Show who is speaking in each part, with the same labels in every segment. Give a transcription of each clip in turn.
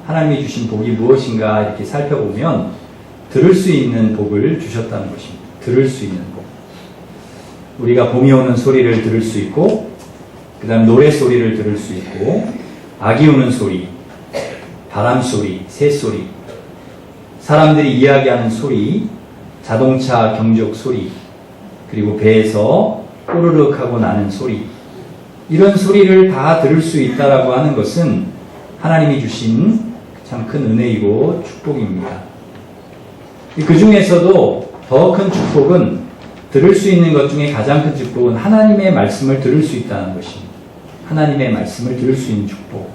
Speaker 1: 하나님이 주신 복이 무엇인가 이렇게 살펴보면 들을 수 있는 복을 주셨다는 것입니다. 들을 수 있는 복. 우리가 봄이 오는 소리를 들을 수 있고, 그 다음 노래 소리를 들을 수 있고, 아기 우는 소리, 바람 소리, 새 소리, 사람들이 이야기하는 소리, 자동차 경적 소리, 그리고 배에서 꼬르륵 하고 나는 소리, 이런 소리를 다 들을 수 있다라고 하는 것은 하나님이 주신 참 큰 은혜이고 축복입니다. 그 중에서도 더 큰 축복은, 들을 수 있는 것 중에 가장 큰 축복은 하나님의 말씀을 들을 수 있다는 것입니다. 하나님의 말씀을 들을 수 있는 축복.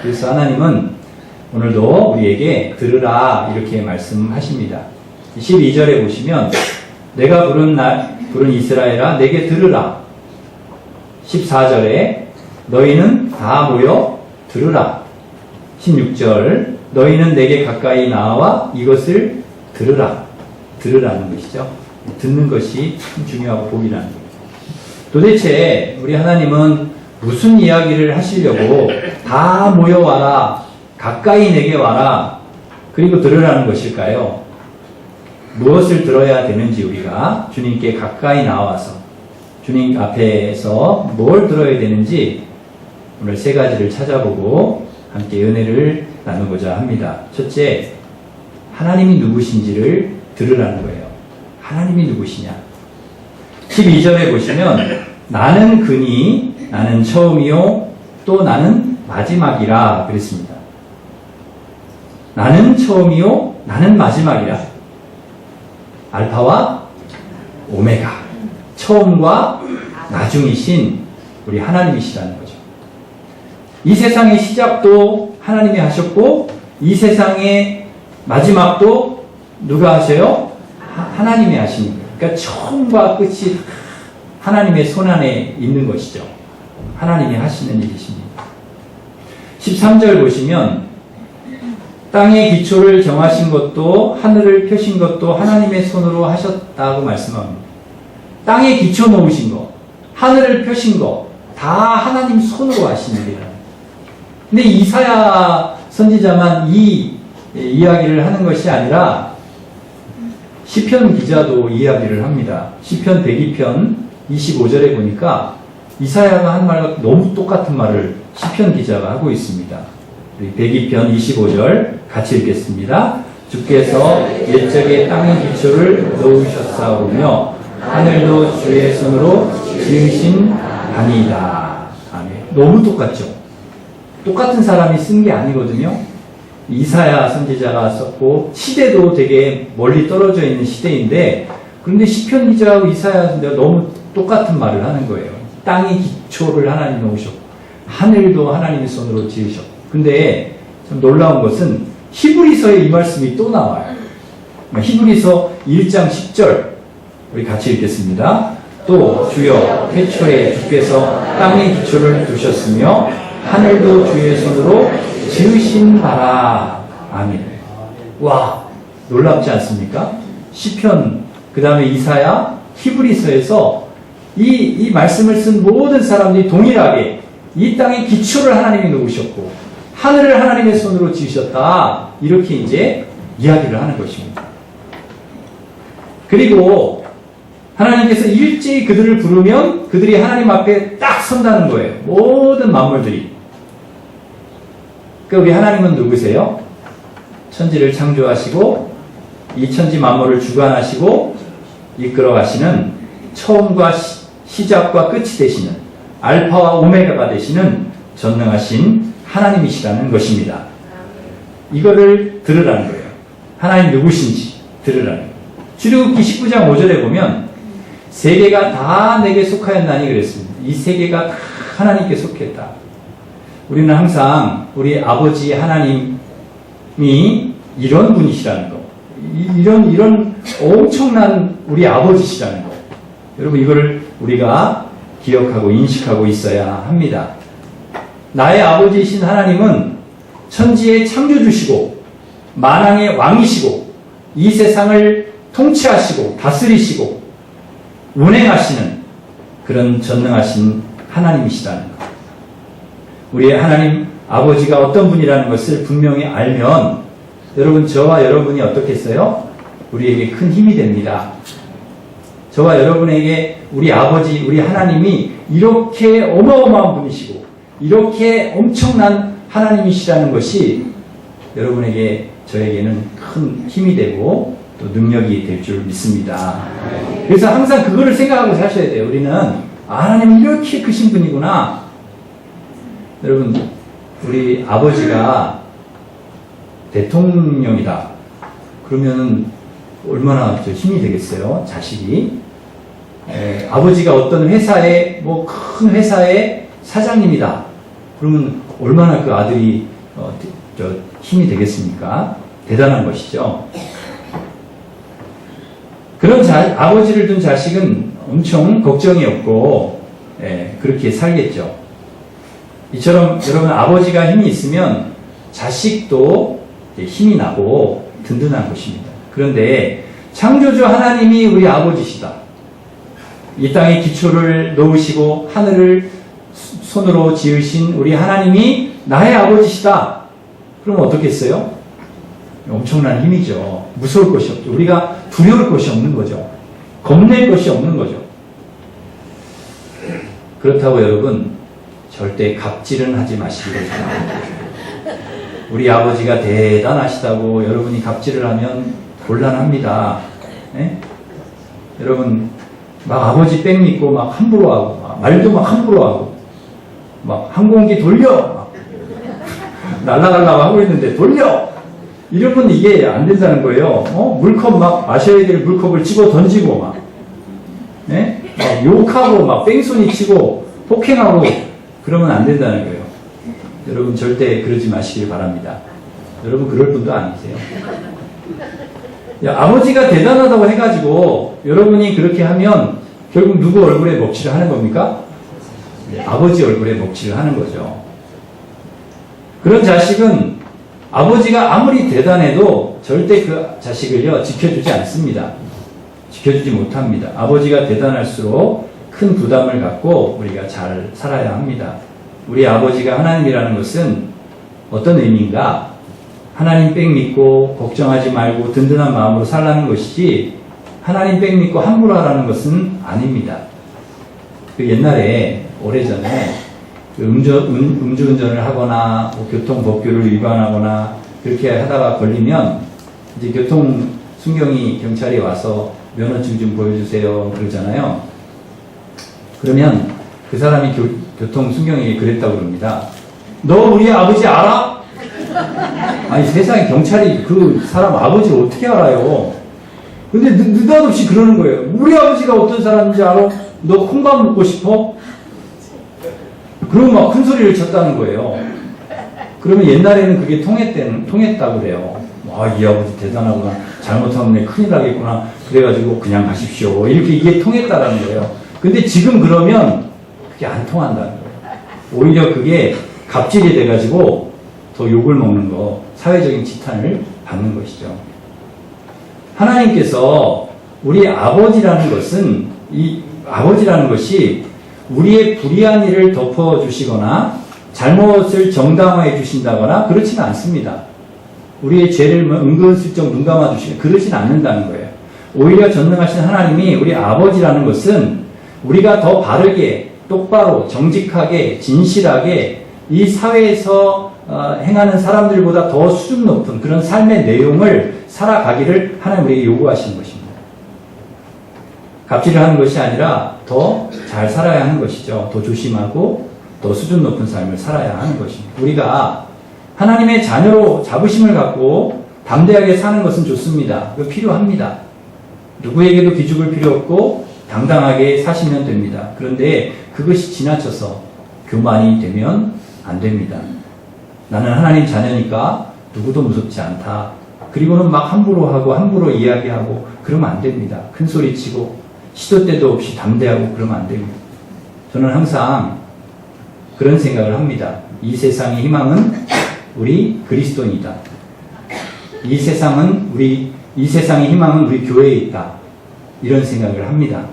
Speaker 1: 그래서 하나님은 오늘도 우리에게 들으라 이렇게 말씀하십니다. 12절에 보시면 내가 부른 이스라엘아 내게 들으라. 14절에 너희는 다 모여 들으라. 16절 너희는 내게 가까이 나와 이것을 들으라. 들으라는 것이죠. 듣는 것이 참 중요하고 복이라는 거죠. 도대체 우리 하나님은 무슨 이야기를 하시려고 다 모여와라, 가까이 내게 와라, 그리고 들으라는 것일까요? 무엇을 들어야 되는지 우리가 주님께 가까이 나와서 주님 앞에서 뭘 들어야 되는지 오늘 세 가지를 찾아보고 함께 은혜를 나누고자 합니다. 첫째, 하나님이 누구신지를 들으라는 거예요. 하나님이 누구시냐? 12절에 보시면 나는 그니 나는 처음이요 또 나는 마지막이라 그랬습니다. 나는 처음이요 나는 마지막이라. 알파와 오메가, 처음과 나중이신 우리 하나님이시라는 거죠. 이 세상의 시작도 하나님이 하셨고 이 세상의 마지막도 누가 하셔요? 하나님이 하시는 거예요. 그러니까 처음과 끝이 하나님의 손안에 있는 것이죠. 하나님이 하시는 일이십니다. 13절 보시면 땅의 기초를 정하신 것도 하늘을 펴신 것도 하나님의 손으로 하셨다고 말씀합니다. 땅의 기초 놓으신 것, 하늘을 펴신 것, 다 하나님 손으로 하신 일이라는 거예요. 근데 이사야 선지자만 이 이야기를 하는 것이 아니라 시편 기자도 이야기를 합니다. 시편 102편 25절에 보니까 이사야가 한 말과 너무 똑같은 말을 시편 기자가 하고 있습니다. 102편 25절 같이 읽겠습니다. 주께서 옛적에 땅의 기초를 놓으셨사오며 하늘도 주의 손으로 지으신 아니이다. 아멘. 너무 똑같죠? 똑같은 사람이 쓴 게 아니거든요. 이사야 선지자가 썼고 시대도 되게 멀리 떨어져 있는 시대인데 그런데 시편 기자하고 이사야 선지자가 너무 똑같은 말을 하는 거예요. 땅의 기초를 하나님이 놓으셨고 하늘도 하나님의 손으로 지으셨고. 근데 참 놀라운 것은 히브리서에 이 말씀이 또 나와요. 히브리서 1장 10절 우리 같이 읽겠습니다. 또 주여 태초에 주께서 땅의 기초를 두셨으며 하늘도 주의 손으로 지으신 바라. 아멘. 와, 놀랍지 않습니까? 시편, 그 다음에 이사야, 히브리서에서 이 말씀을 쓴 모든 사람들이 동일하게 이 땅의 기초를 하나님이 놓으셨고 하늘을 하나님의 손으로 지으셨다. 이렇게 이제 이야기를 하는 것입니다. 그리고 하나님께서 일제히 그들을 부르면 그들이 하나님 앞에 딱 선다는 거예요. 모든 만물들이. 그러니까 우리 하나님은 누구세요? 천지를 창조하시고 이 천지 만물을 주관하시고 이끌어 가시는 처음과 시작과 끝이 되시는 알파와 오메가가 되시는 전능하신 하나님이시라는 것입니다. 이거를 들으라는 거예요. 하나님 누구신지 들으라는 거예요. 출애굽기 19장 5절에 보면 세계가 다 내게 속하였나니 그랬습니다. 이 세계가 다 하나님께 속했다. 우리는 항상 우리 아버지 하나님이 이런 분이시라는 거, 이런 엄청난 우리 아버지시라는 거. 여러분 이거를 우리가 기억하고 인식하고 있어야 합니다. 나의 아버지이신 하나님은 천지의 창조주시고 만왕의 왕이시고 이 세상을 통치하시고 다스리시고 운행하시는 그런 전능하신 하나님이시라는 것. 우리의 하나님 아버지가 어떤 분이라는 것을 분명히 알면 여러분, 저와 여러분이 어떻겠어요? 우리에게 큰 힘이 됩니다. 저와 여러분에게 우리 아버지, 우리 하나님이 이렇게 어마어마한 분이시고 이렇게 엄청난 하나님이시라는 것이 여러분에게, 저에게는 큰 힘이 되고 또 능력이 될 줄 믿습니다. 그래서 항상 그거를 생각하고 사셔야 돼요. 우리는 하나님은 이렇게 크신 분이구나. 여러분, 우리 아버지가 대통령이다. 그러면 얼마나 힘이 되겠어요? 자식이. 아버지가 어떤 회사의, 큰 회사의 사장님이다. 그러면 얼마나 그 아들이 힘이 되겠습니까? 대단한 것이죠. 그런 아버지를 둔 자식은 엄청 걱정이 없고, 그렇게 살겠죠. 이처럼 여러분, 아버지가 힘이 있으면 자식도 힘이 나고 든든한 것입니다. 그런데 창조주 하나님이 우리 아버지시다. 이 땅에 기초를 놓으시고 하늘을 손으로 지으신 우리 하나님이 나의 아버지시다. 그럼 어떻겠어요? 엄청난 힘이죠. 무서울 것이 없죠. 우리가 두려울 것이 없는 거죠. 겁낼 것이 없는 거죠. 그렇다고 여러분, 절대 갑질은 하지 마시기를 바랍니다. 우리 아버지가 대단하시다고 여러분이 갑질을 하면 곤란합니다. 여러분, 막 아버지 뺑 믿고 막 함부로 하고, 말도 막 함부로 하고, 막 항공기 돌려! 날라가려고 하고 있는데 돌려! 이러면 이게 안 된다는 거예요. 물컵 막 마셔야 될 물컵을 집어 던지고 막 욕하고 막 뺑소니 치고 폭행하고 그러면 안 된다는 거예요. 여러분, 절대 그러지 마시길 바랍니다. 여러분, 그럴 분도 아니세요. 아버지가 대단하다고 해가지고 여러분이 그렇게 하면 결국 누구 얼굴에 먹칠을 하는 겁니까? 아버지 얼굴에 먹칠을 하는 거죠. 그런 자식은 아버지가 아무리 대단해도 절대 그 자식을요, 지켜주지 않습니다. 지켜주지 못합니다. 아버지가 대단할수록 큰 부담을 갖고 우리가 잘 살아야 합니다. 우리 아버지가 하나님이라는 것은 어떤 의미인가? 하나님 뺑 믿고 걱정하지 말고 든든한 마음으로 살라는 것이지, 하나님 뺑 믿고 함부로 하라는 것은 아닙니다. 그 옛날에 오래전에 음주운전을 하거나 교통법규를 위반하거나 그렇게 하다가 걸리면 이제 교통순경이 경찰이 와서 면허증 좀 보여주세요 그러잖아요. 그러면 그 사람이 교통순경에게 그랬다고 그럽니다. 너 우리 아버지 알아? 아니, 세상에 경찰이 그 사람 아버지를 어떻게 알아요? 근데 느닷없이 그러는 거예요. 우리 아버지가 어떤 사람인지 알아? 너 콩밥 먹고 싶어? 그러면 막 큰 소리를 쳤다는 거예요. 그러면 옛날에는 그게 통했다고 그래요. 이 아버지 대단하구나. 잘못하면 큰일 나겠구나. 그래가지고 그냥 가십시오. 이게 통했다라는 거예요. 근데 지금 그러면 그게 안 통한다는 거예요. 오히려 그게 갑질이 돼가지고 더 욕을 먹는 거, 사회적인 지탄을 받는 것이죠. 하나님께서 우리 아버지라는 것은, 이 아버지라는 것이 우리의 불의한 일을 덮어주시거나 잘못을 정당화해 주신다거나 그렇지는 않습니다. 우리의 죄를 은근슬쩍 눈 감아주시고 그러진 않는다는 거예요. 오히려 전능하신 하나님이 우리 아버지라는 것은 우리가 더 바르게, 똑바로, 정직하게, 진실하게 이 사회에서 행하는 사람들보다 더 수준 높은 그런 삶의 내용을 살아가기를 하나님 우리에게 요구하시는 것입니다. 갑질을 하는 것이 아니라 더 잘 살아야 하는 것이죠. 더 조심하고 더 수준 높은 삶을 살아야 하는 것입니다. 우리가 하나님의 자녀로 자부심을 갖고 담대하게 사는 것은 좋습니다. 그거 필요합니다. 누구에게도 기죽을 필요 없고 당당하게 사시면 됩니다. 그런데 그것이 지나쳐서 교만이 되면 안 됩니다. 나는 하나님 자녀니까 누구도 무섭지 않다. 그리고는 막 함부로 하고 함부로 이야기하고 그러면 안 됩니다. 큰 소리 치고 시도 때도 없이 담대하고 그러면 안 됩니다. 저는 항상 그런 생각을 합니다. 이 세상의 희망은 우리 그리스도인이다. 이 세상의 희망은 우리 교회에 있다. 이런 생각을 합니다.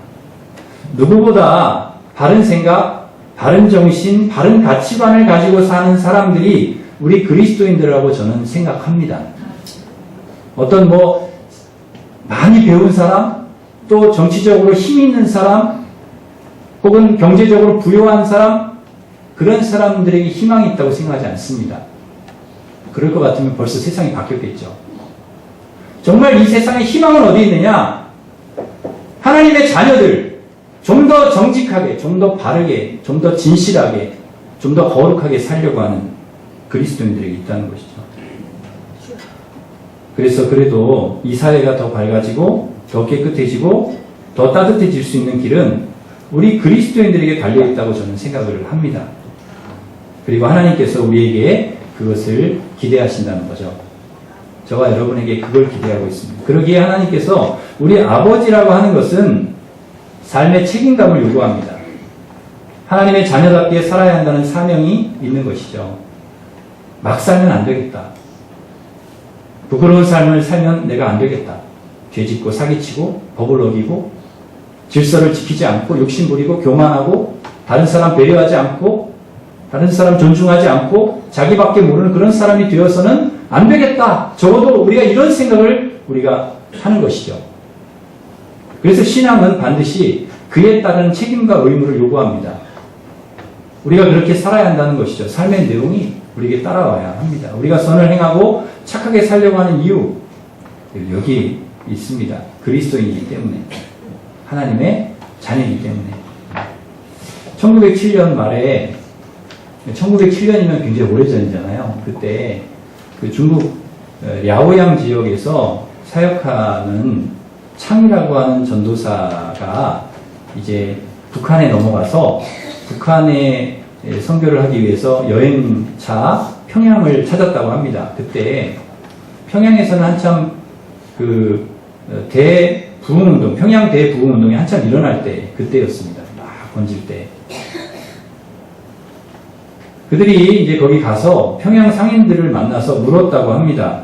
Speaker 1: 누구보다 바른 생각, 바른 정신, 바른 가치관을 가지고 사는 사람들이 우리 그리스도인들이라고 저는 생각합니다. 어떤 많이 배운 사람, 또 정치적으로 힘 있는 사람, 혹은 경제적으로 부유한 사람, 그런 사람들에게 희망이 있다고 생각하지 않습니다. 그럴 것 같으면 벌써 세상이 바뀌었겠죠. 정말 이 세상에 희망은 어디 있느냐? 하나님의 자녀들, 좀 더 정직하게, 좀 더 바르게, 좀 더 진실하게, 좀 더 거룩하게 살려고 하는 그리스도인들에게 있다는 것이죠. 그래서 그래도 이 사회가 더 밝아지고, 더 깨끗해지고, 더 따뜻해질 수 있는 길은 우리 그리스도인들에게 달려있다고 저는 생각을 합니다. 그리고 하나님께서 우리에게 그것을 기대하신다는 거죠. 저와 여러분에게 그걸 기대하고 있습니다. 그러기에 하나님께서 우리 아버지라고 하는 것은 삶의 책임감을 요구합니다. 하나님의 자녀답게 살아야 한다는 사명이 있는 것이죠. 막 살면 안 되겠다. 부끄러운 삶을 살면 내가 안 되겠다. 죄짓고 사기치고 법을 어기고 질서를 지키지 않고 욕심 부리고 교만하고 다른 사람 배려하지 않고 다른 사람 존중하지 않고 자기밖에 모르는 그런 사람이 되어서는 안 되겠다. 적어도 우리가 이런 생각을 우리가 하는 것이죠. 그래서 신앙은 반드시 그에 따른 책임과 의무를 요구합니다. 우리가 그렇게 살아야 한다는 것이죠. 삶의 내용이 우리에게 따라와야 합니다. 우리가 선을 행하고 착하게 살려고 하는 이유, 여기 있습니다. 그리스도인이기 때문에, 하나님의 자녀이기 때문에. 1907년 말에, 1907년이면 굉장히 오래전이잖아요. 그때 그 중국 랴오양 지역에서 사역하는 창이라고 하는 전도사가 이제 북한에 넘어가서 북한에 선교를 하기 위해서 여행차 평양을 찾았다고 합니다. 그때 평양에서는 한참 그 대부흥운동, 평양 대부흥운동이 한참 일어날 때, 그때였습니다. 막 번질 때. 그들이 이제 거기 가서 평양 상인들을 만나서 물었다고 합니다.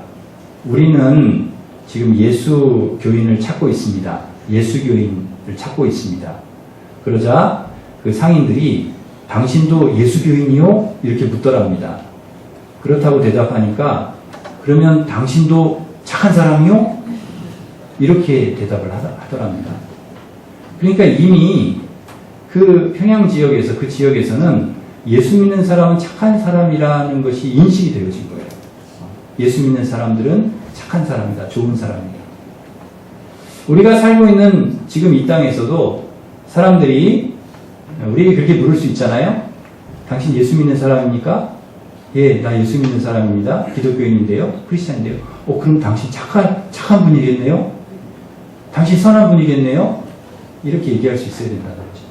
Speaker 1: 우리는 지금 예수 교인을 찾고 있습니다. 예수 교인을 찾고 있습니다. 그러자 그 상인들이 당신도 예수 교인이요? 이렇게 묻더랍니다. 그렇다고 대답하니까 그러면 당신도 착한 사람이요? 이렇게 대답을 하더랍니다. 그러니까 이미 그 평양 지역에서, 그 지역에서는 예수 믿는 사람은 착한 사람이라는 것이 인식이 되어진 거예요. 예수 믿는 사람들은 착한 사람이다, 좋은 사람이다. 우리가 살고 있는 지금 이 땅에서도 사람들이 우리에게 그렇게 물을 수 있잖아요. 당신 예수 믿는 사람입니까? 예, 나 예수 믿는 사람입니다. 기독교인인데요. 크리스찬인데요. 그럼 당신 착한 분이겠네요? 당신 선한 분이겠네요? 이렇게 얘기할 수 있어야 된다는 거죠.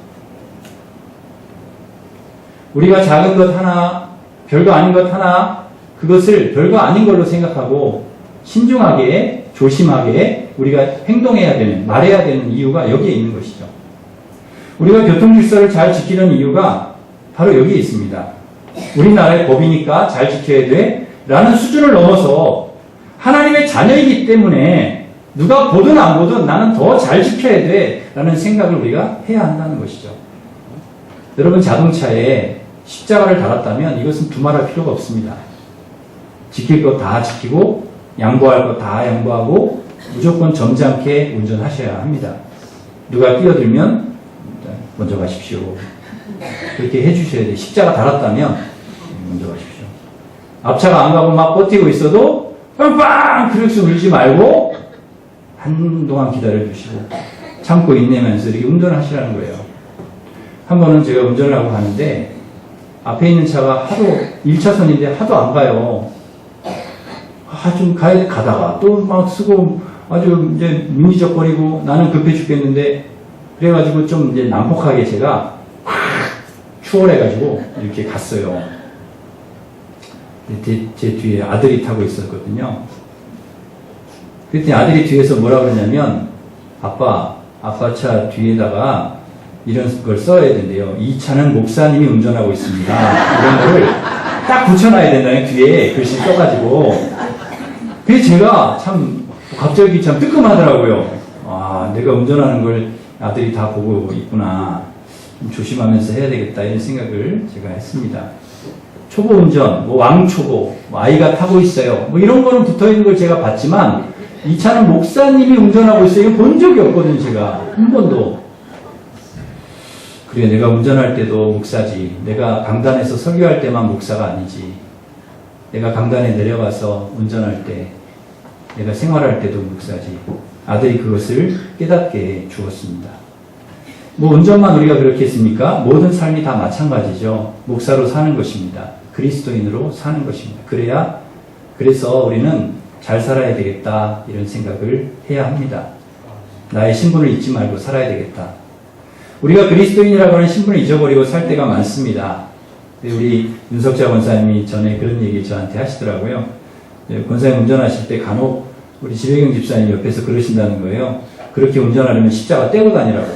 Speaker 1: 우리가 작은 것 하나, 별거 아닌 것 하나, 그것을 별거 아닌 걸로 생각하고 신중하게, 조심하게 우리가 행동해야 되는, 말해야 되는 이유가 여기에 있는 것이죠. 우리가 교통질서를 잘 지키는 이유가 바로 여기에 있습니다. 우리나라의 법이니까 잘 지켜야 돼 라는 수준을 넘어서 하나님의 자녀이기 때문에 누가 보든 안 보든 나는 더 잘 지켜야 돼 라는 생각을 우리가 해야 한다는 것이죠. 여러분, 자동차에 십자가를 달았다면 이것은 두말할 필요가 없습니다. 지킬 것 다 지키고 양보할 것 다 양보하고 무조건 점잖게 운전하셔야 합니다. 누가 끼어들면 먼저 가십시오. 그렇게 해주셔야 돼요. 십자가 달았다면 먼저 가십시오. 앞차가 안 가고 막 버티고 있어도 빵! 크락스 울지 말고 한동안 기다려주시고 참고 인내면서 이렇게 운전을 하시라는 거예요. 한 번은 제가 운전을 하고 가는데 앞에 있는 차가 하도 1차선인데 하도 안 가요. 좀 가다가 또 막 쓰고 아주 이제 민기적거리고 나는 급해 죽겠는데 그래가지고 좀 이제 난폭하게 제가 확 추월해가지고 이렇게 갔어요. 제 뒤에 아들이 타고 있었거든요. 그랬더니 아들이 뒤에서 뭐라 그러냐면 아빠 차 뒤에다가 이런 걸 써야 된대요. 이 차는 목사님이 운전하고 있습니다. 이런 거를 딱 붙여놔야 된다는 뒤에 글씨 써가지고. 그래서 제가 참 갑자기 참 뜨끔하더라고요. 아, 내가 운전하는 걸 아들이 다 보고 있구나. 좀 조심하면서 해야 되겠다 이런 생각을 제가 했습니다. 초보 운전, 뭐 왕초보, 뭐 아이가 타고 있어요. 뭐 이런 거는 붙어 있는 걸 제가 봤지만 이 차는 목사님이 운전하고 있어요. 이거 본 적이 없거든요, 제가. 한 번도. 그래, 내가 운전할 때도 목사지. 내가 강단에서 설교할 때만 목사가 아니지. 내가 강단에 내려가서 운전할 때, 내가 생활할 때도 목사지. 아들이 그것을 깨닫게 주었습니다. 뭐 운전만 우리가 그렇게 했습니까? 모든 삶이 다 마찬가지죠. 목사로 사는 것입니다. 그리스도인으로 사는 것입니다. 그래서 우리는 잘 살아야 되겠다 이런 생각을 해야 합니다. 나의 신분을 잊지 말고 살아야 되겠다. 우리가 그리스도인이라고 하는 신분을 잊어버리고 살 때가 많습니다. 우리 윤석자 권사님이 전에 그런 얘기 저한테 하시더라고요. 권사님 운전하실 때 간혹 우리 지배경 집사님 옆에서 그러신다는 거예요. 그렇게 운전하려면 십자가 떼고 다니라고.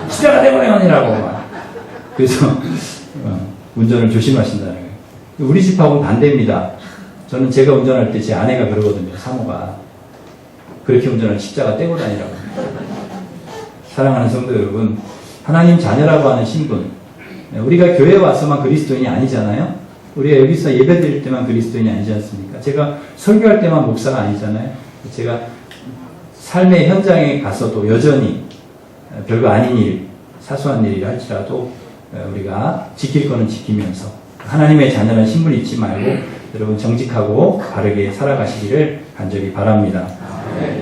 Speaker 1: 십자가 떼고 다니라고. 그래서 운전을 조심하신다는 거예요. 우리 집하고는 반대입니다. 저는 제가 운전할 때 제 아내가 그러거든요. 사모가. 그렇게 운전을 십자가 떼고 다니라고. 사랑하는 성도 여러분, 하나님 자녀라고 하는 신분. 우리가 교회에 와서만 그리스도인이 아니잖아요. 우리가 여기서 예배 드릴 때만 그리스도인이 아니지 않습니까? 제가 설교할 때만 목사가 아니잖아요. 제가 삶의 현장에 가서도 여전히 별거 아닌 일, 사소한 일이라 할지라도 우리가 지킬 거는 지키면서 하나님의 자녀라는 신분을 잊지 말고 여러분 정직하고 바르게 살아가시기를 간절히 바랍니다.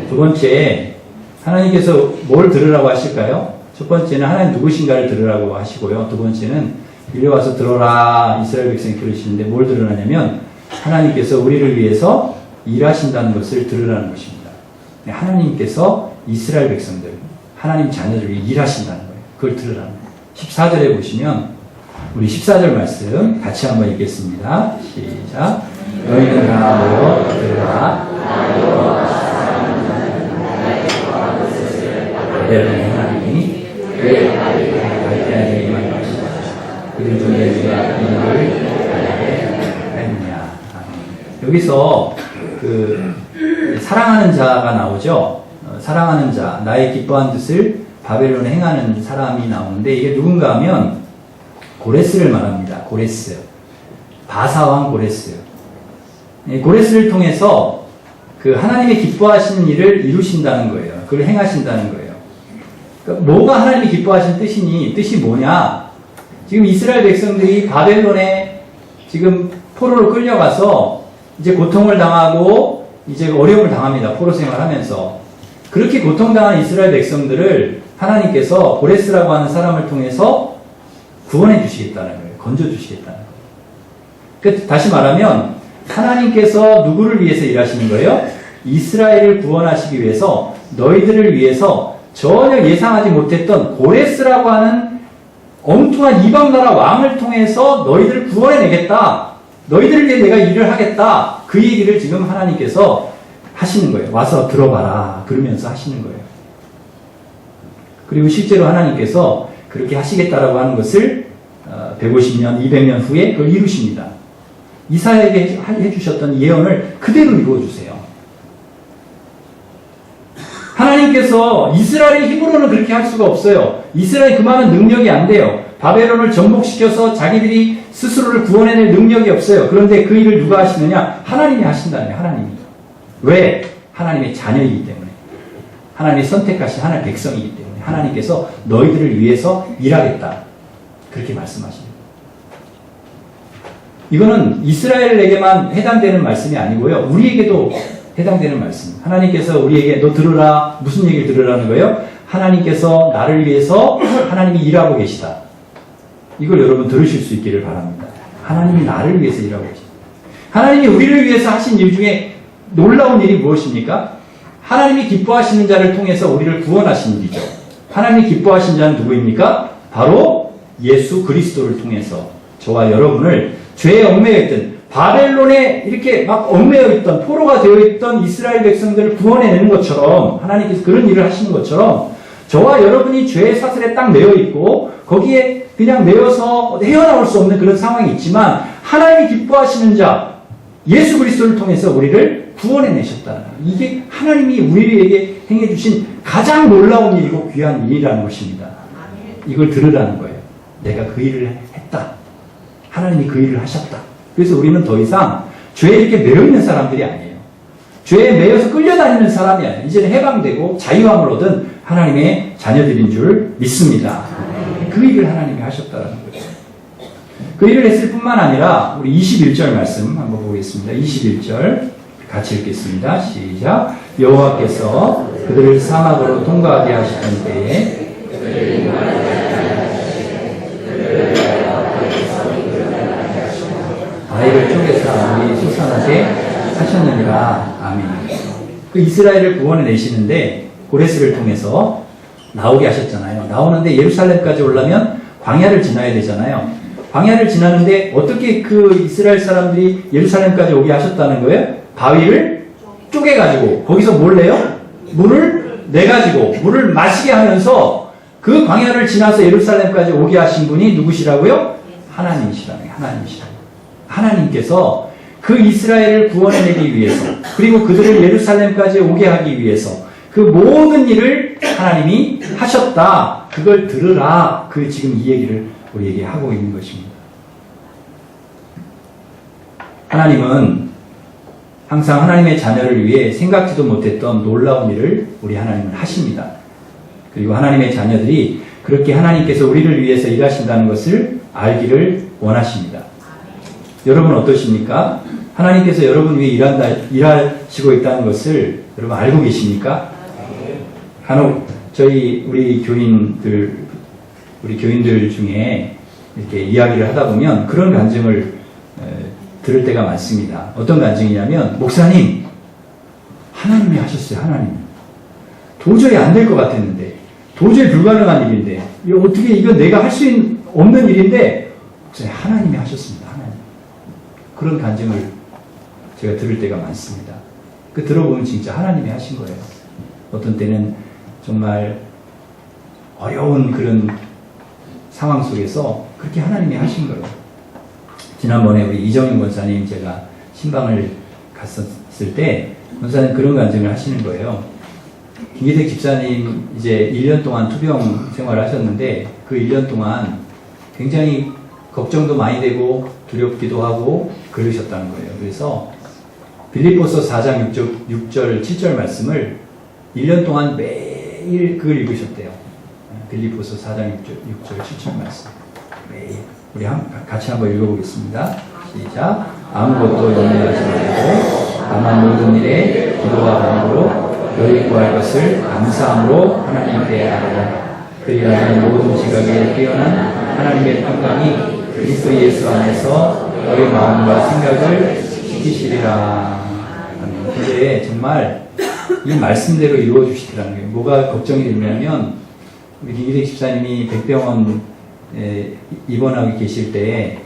Speaker 1: 두 번째, 하나님께서 뭘 들으라고 하실까요? 첫 번째는 하나님 누구신가를 들으라고 하시고요. 두 번째는 밀려와서 들어라 이스라엘 백성이 그러시는데 뭘 들으라냐면 하나님께서 우리를 위해서 일하신다는 것을 들으라는 것입니다. 하나님께서 이스라엘 백성들, 하나님 자녀들 위해 일하신다는 거예요. 그걸 들으라는 거예요. 14절에 보시면 우리 14절 말씀 같이 한번 읽겠습니다. 시작. 너희는 다 모여 들으라. 여러분의 하나님이 그의 발견에 임한 것이다. 그들 중에 누가 이를 하느냐. 여기서 사랑하는 자가 나오죠. 사랑하는 자, 나의 기뻐한 뜻을 바벨론에 행하는 사람이 나오는데 이게 누군가 하면 고레스를 말합니다. 고레스. 바사왕 고레스. 고레스를 통해서 그 하나님의 기뻐하시는 일을 이루신다는 거예요. 그걸 행하신다는 거예요. 그러니까 뭐가 하나님이 기뻐하시는 뜻이니? 뜻이 뭐냐? 지금 이스라엘 백성들이 바벨론에 지금 포로로 끌려가서 이제 고통을 당하고 이제 어려움을 당합니다. 포로 생활하면서. 그렇게 고통당한 이스라엘 백성들을 하나님께서 고레스라고 하는 사람을 통해서 구원해 주시겠다는 거예요. 건져 주시겠다는 거예요. 그러니까 다시 말하면 하나님께서 누구를 위해서 일하시는 거예요? 이스라엘을 구원하시기 위해서 너희들을 위해서 전혀 예상하지 못했던 고레스라고 하는 엉뚱한 이방나라 왕을 통해서 너희들을 구원해내겠다. 너희들을 위해 내가 일을 하겠다. 그 얘기를 지금 하나님께서 하시는 거예요. 와서 들어봐라. 그러면서 하시는 거예요. 그리고 실제로 하나님께서 그렇게 하시겠다라고 하는 것을 150년, 200년 후에 그걸 이루십니다. 이사야에게 해주셨던 예언을 그대로 이루어주세요. 하나님께서 이스라엘의 힘으로는 그렇게 할 수가 없어요. 이스라엘이 그만한 능력이 안 돼요. 바벨론을 정복시켜서 자기들이 스스로를 구원해낼 능력이 없어요. 그런데 그 일을 누가 하시느냐? 하나님이 하신다는 거예요. 하나님이. 왜? 하나님의 자녀이기 때문에. 하나님이 선택하신 하나님의 백성이기 때문에. 하나님께서 너희들을 위해서 일하겠다. 그렇게 말씀하십니다. 이거는 이스라엘에게만 해당되는 말씀이 아니고요. 우리에게도 해당되는 말씀. 하나님께서 우리에게 너 들으라. 무슨 얘기를 들으라는 거예요? 하나님께서 나를 위해서 하나님이 일하고 계시다. 이걸 여러분 들으실 수 있기를 바랍니다. 하나님이 나를 위해서 일하고 계시다. 하나님이 우리를 위해서 하신 일 중에 놀라운 일이 무엇입니까? 하나님이 기뻐하시는 자를 통해서 우리를 구원하신 일이죠. 하나님이 기뻐하신 자는 누구입니까? 바로 예수 그리스도를 통해서 저와 여러분을 죄에 얽매여 있던 바벨론에 이렇게 막 얽매여 있던 포로가 되어 있던 이스라엘 백성들을 구원해내는 것처럼 하나님께서 그런 일을 하시는 것처럼 저와 여러분이 죄의 사슬에 딱 매여 있고 거기에 그냥 매여서 헤어나올 수 없는 그런 상황이 있지만 하나님이 기뻐하시는 자 예수 그리스도를 통해서 우리를 구원해내셨다는 거예요. 이게 하나님이 우리에게 행해주신 가장 놀라운 일이고 귀한 일이라는 것입니다. 이걸 들으라는 거예요. 내가 그 일을 했다. 하나님이 그 일을 하셨다. 그래서 우리는 더 이상 죄에 이렇게 매여 있는 사람들이 아니에요. 죄에 매여서 끌려다니는 사람이 아니에요. 이제는 해방되고 자유함을 얻은 하나님의 자녀들인 줄 믿습니다. 그 일을 하나님이 하셨다는 거죠. 그 일을 했을 뿐만 아니라 우리 21절 말씀 한번 보겠습니다. 21절 같이 읽겠습니다. 시작. 여호와께서 그들을 사막으로 통과하게 하시던 때에 바위를 쪼개서 아무리 솟아나게 하셨느니라. 아멘. 그 이스라엘을 구원해 내시는데 고레스를 통해서 나오게 하셨잖아요. 나오는데 예루살렘까지 오려면 광야를 지나야 되잖아요. 광야를 지나는데 어떻게 그 이스라엘 사람들이 예루살렘까지 오게 하셨다는 거예요? 바위를 쪼개가지고 거기서 뭘 내요? 물을 내가지고 물을 마시게 하면서 그 광야를 지나서 예루살렘까지 오게 하신 분이 누구시라고요? 하나님이시라는 거예요. 하나님이시라는 거예요. 하나님께서 그 이스라엘을 구원해내기 위해서 그리고 그들을 예루살렘까지 오게 하기 위해서 그 모든 일을 하나님이 하셨다. 그걸 들으라. 그 지금 이 얘기를 우리에게 하고 있는 것입니다. 하나님은 항상 하나님의 자녀를 위해 생각지도 못했던 놀라운 일을 우리 하나님은 하십니다. 그리고 하나님의 자녀들이 그렇게 하나님께서 우리를 위해서 일하신다는 것을 알기를 원하십니다. 여러분 어떠십니까? 하나님께서 여러분 위해 일하시고 있다는 것을 여러분 알고 계십니까? 간혹 우리 교인들 중에 이렇게 이야기를 하다 보면 그런 간증을 들을 때가 많습니다. 어떤 간증이냐면, 목사님, 하나님이 하셨어요, 하나님. 도저히 안 될 것 같았는데, 도저히 불가능한 일인데, 이거 내가 할 수 없는 일인데, 하나님이 하셨습니다, 하나님. 그런 간증을 제가 들을 때가 많습니다. 들어보면 진짜 하나님이 하신 거예요. 어떤 때는 정말 어려운 그런 상황 속에서 그렇게 하나님이 하신 거예요. 지난번에 우리 이정윤 권사님 제가 신방을 갔었을 때 권사님 그런 간증을 하시는 거예요. 김기택 집사님 이제 1년 동안 투병 생활을 하셨는데 그 1년 동안 굉장히 걱정도 많이 되고 두렵기도 하고 그러셨다는 거예요. 그래서 빌립보서 4장 6절 7절 말씀을 1년 동안 매일 그걸 읽으셨대요. 빌립보서 4장 6절 7절 말씀 매일 우리 같이 한번 읽어보겠습니다. 시작. 아무것도 염려하지 말고 다만 모든 일에 기도와 간구로 너희 구할 것을 감사함으로 하나님께 아뢰라. 그리하면 모든 지각에 뛰어난 하나님의 평강이 그리스도 예수 안에서 너희 마음과 생각을 지키시리라. 근데 정말 이 말씀대로 이루어 주시더라는 거예요. 뭐가 걱정이 되냐면 우리 김기택 집사님이 백병원 입원하고 계실 때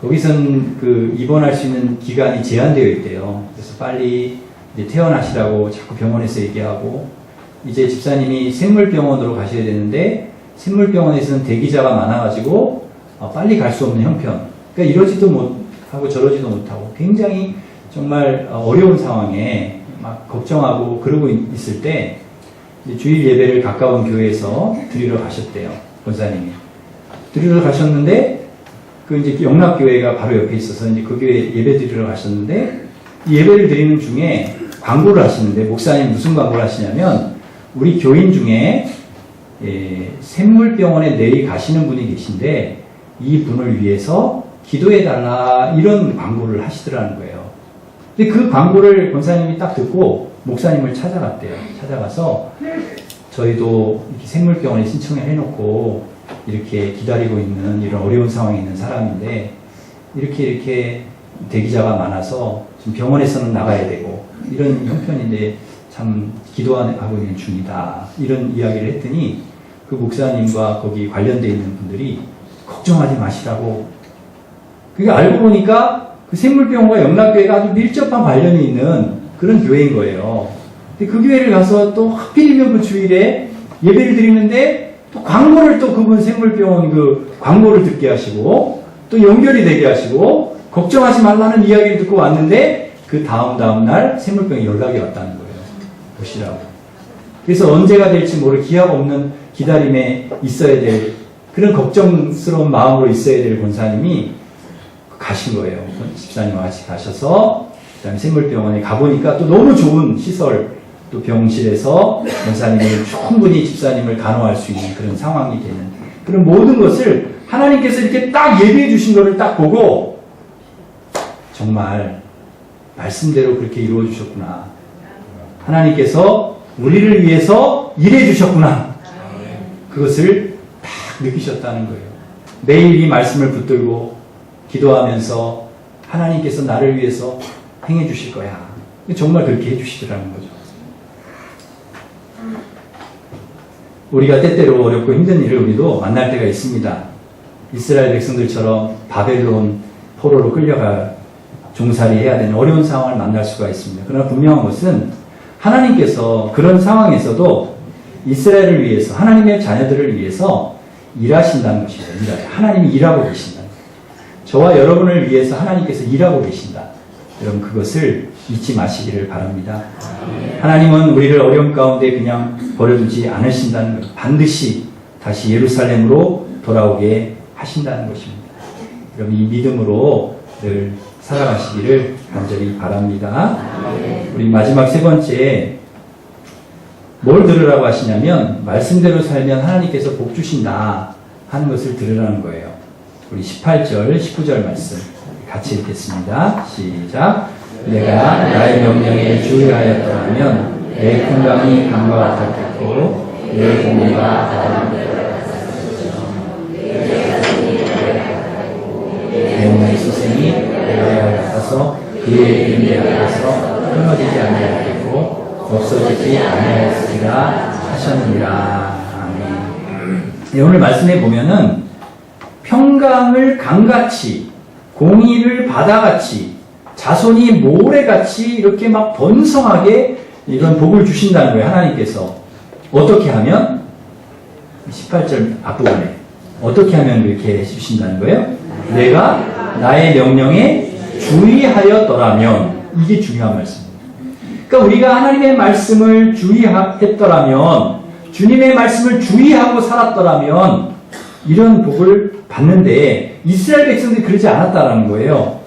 Speaker 1: 거기선 그 입원할 수 있는 기간이 제한되어 있대요. 그래서 빨리 이제 퇴원하시라고 자꾸 병원에서 얘기하고 이제 집사님이 생물병원으로 가셔야 되는데 생물병원에서는 대기자가 많아가지고 빨리 갈 수 없는 형편. 그러니까 이러지도 못하고 저러지도 못하고 굉장히 정말 어려운 상황에 막 걱정하고 그러고 있을 때 주일 예배를 가까운 교회에서 드리러 가셨대요. 권사님이. 드리러 가셨는데 그 이제 영락교회가 바로 옆에 있어서 이제 그 교회 예배 드리러 가셨는데 이 예배를 드리는 중에 광고를 하시는데 목사님 무슨 광고를 하시냐면 우리 교인 중에 샘물병원에 내일 가시는 분이 계신데 이 분을 위해서 기도해달라 이런 광고를 하시더라는 거예요. 근데 그 광고를 권사님이 딱 듣고 목사님을 찾아갔대요. 찾아가서 저희도 이렇게 생물병원에 신청을 해놓고 이렇게 기다리고 있는 이런 어려운 상황에 있는 사람인데 이렇게 대기자가 많아서 지금 병원에서는 나가야 되고 이런 형편인데 참 기도하고 있는 중이다. 이런 이야기를 했더니 그 목사님과 거기 관련되어 있는 분들이 걱정하지 마시라고. 그게 알고 보니까 그 생물병원과 영락교회가 아주 밀접한 관련이 있는 그런 교회인 거예요. 근데 그 교회를 가서 또 하필이면 그 주일에 예배를 드리는데 또 광고를 또 그분 생물병원 그 광고를 듣게 하시고 또 연결이 되게 하시고 걱정하지 말라는 이야기를 듣고 왔는데 그 다음 날 생물병에 연락이 왔다는 거예요. 보시라고. 그래서 언제가 될지 모를 기약 없는 기다림에 있어야 될 그런 걱정스러운 마음으로 있어야 될 권사님이 가신 거예요. 집사님과 같이 가셔서 그다음에 생물병원에 가보니까 또 너무 좋은 시설, 또 병실에서 권사님이 충분히 집사님을 간호할 수 있는 그런 상황이 되는 그런 모든 것을 하나님께서 이렇게 딱 예비해 주신 것을 딱 보고 정말 말씀대로 그렇게 이루어 주셨구나. 하나님께서 우리를 위해서 일해 주셨구나. 그것을 딱 느끼셨다는 거예요. 매일 이 말씀을 붙들고 기도하면서 하나님께서 나를 위해서 행해 주실 거야. 정말 그렇게 해주시더라는 거죠. 우리가 때때로 어렵고 힘든 일을 우리도 만날 때가 있습니다. 이스라엘 백성들처럼 바벨론 포로로 끌려가 종살이해야 되는 어려운 상황을 만날 수가 있습니다. 그러나 분명한 것은 하나님께서 그런 상황에서도 이스라엘을 위해서, 하나님의 자녀들을 위해서 일하신다는 것입니다. 하나님이 일하고 계신다. 저와 여러분을 위해서 하나님께서 일하고 계신다. 여러분 그것을 잊지 마시기를 바랍니다. 하나님은 우리를 어려움 가운데 그냥 버려두지 않으신다는 것, 반드시 다시 예루살렘으로 돌아오게 하신다는 것입니다. 여러분 이 믿음으로 늘 살아가시기를 간절히 바랍니다. 우리 마지막 세 번째 뭘 들으라고 하시냐면 말씀대로 살면 하나님께서 복 주신다 하는 것을 들으라는 거예요. 우리 18절, 19절 말씀 같이 읽겠습니다. 시작. 내가 나의 명령에 주의하였더라면 내 건강이 강과 같았겠고 내 공의가 내 몸의 소생이 내가 같아서 그의 이름에 앞에서 끊어지지 아니하겠고 없어지지 아니하였으리라 하셨느니라. 아멘. 오늘 말씀에 보면은 평강을 강같이 공의를 바다같이 자손이 모래같이 이렇게 막 번성하게 이런 복을 주신다는 거예요. 하나님께서 어떻게 하면 18절 앞부분에 어떻게 하면 그렇게 해주신다는 거예요? 내가 나의 명령에 주의하였더라면 이게 중요한 말씀입니다. 그러니까 우리가 하나님의 말씀을 주의했더라면 주님의 말씀을 주의하고 살았더라면 이런 복을 받는데 이스라엘 백성들이 그러지 않았다라는 거예요.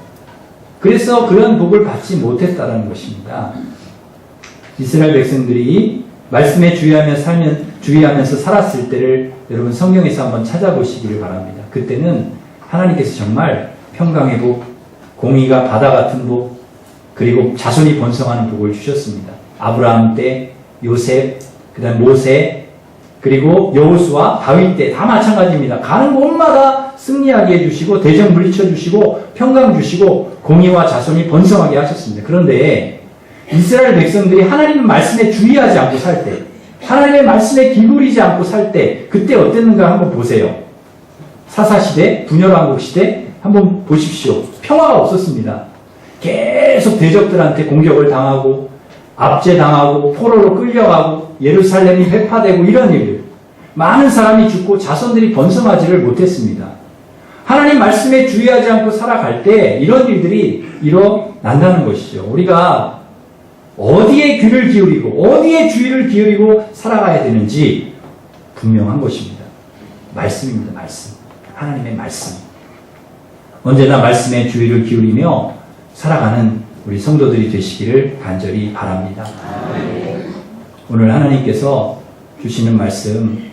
Speaker 1: 그래서 그런 복을 받지 못했다라는 것입니다. 이스라엘 백성들이 말씀에 주의하면서 살았을 때를 여러분 성경에서 한번 찾아보시기를 바랍니다. 그때는 하나님께서 정말 평강의 복, 공의가 바다 같은 복, 그리고 자손이 번성하는 복을 주셨습니다. 아브라함 때, 요셉, 그 다음 모세, 그리고 여호수아, 다윗 때 다 마찬가지입니다. 가는 곳마다 승리하게 해주시고 대적 물리쳐 주시고 평강 주시고 공의와 자손이 번성하게 하셨습니다. 그런데 이스라엘 백성들이 하나님의 말씀에 주의하지 않고 살 때, 하나님의 말씀에 기울이지 않고 살 때 그때 어땠는가 한번 보세요. 사사시대, 분열왕국시대 한번 보십시오. 평화가 없었습니다. 계속 대적들한테 공격을 당하고 압제당하고 포로로 끌려가고 예루살렘이 회파되고 이런 일들, 많은 사람이 죽고 자손들이 번성하지를 못했습니다. 하나님 말씀에 주의하지 않고 살아갈 때 이런 일들이 일어난다는 것이죠. 우리가 어디에 귀를 기울이고 어디에 주의를 기울이고 살아가야 되는지 분명한 것입니다. 말씀입니다. 말씀. 하나님의 말씀. 언제나 말씀에 주의를 기울이며 살아가는 우리 성도들이 되시기를 간절히 바랍니다. 오늘 하나님께서 주시는 말씀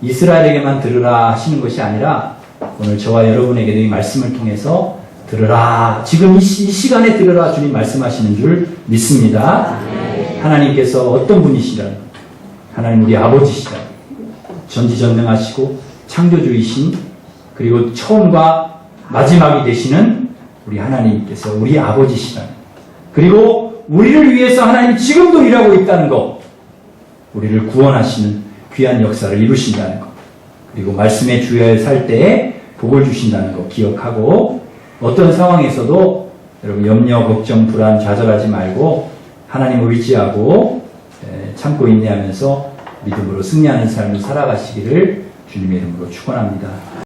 Speaker 1: 이스라엘에게만 들으라 하시는 것이 아니라 오늘 저와 여러분에게도 이 말씀을 통해서 들으라, 지금 이 시간에 들으라 주님 말씀하시는 줄 믿습니다. 하나님께서 어떤 분이시든 하나님 우리 아버지시다. 전지전능하시고 창조주이신 그리고 처음과 마지막이 되시는 우리 하나님께서 우리 아버지시다. 그리고 우리를 위해서 하나님이 지금도 일하고 있다는 것, 우리를 구원하시는 귀한 역사를 이루신다는 것, 그리고 말씀에 주의하여 살 때에 복을 주신다는 것 기억하고 어떤 상황에서도 여러분 염려, 걱정, 불안, 좌절하지 말고 하나님을 의지하고 참고 인내하면서 믿음으로 승리하는 삶을 살아가시기를 주님의 이름으로 축원합니다.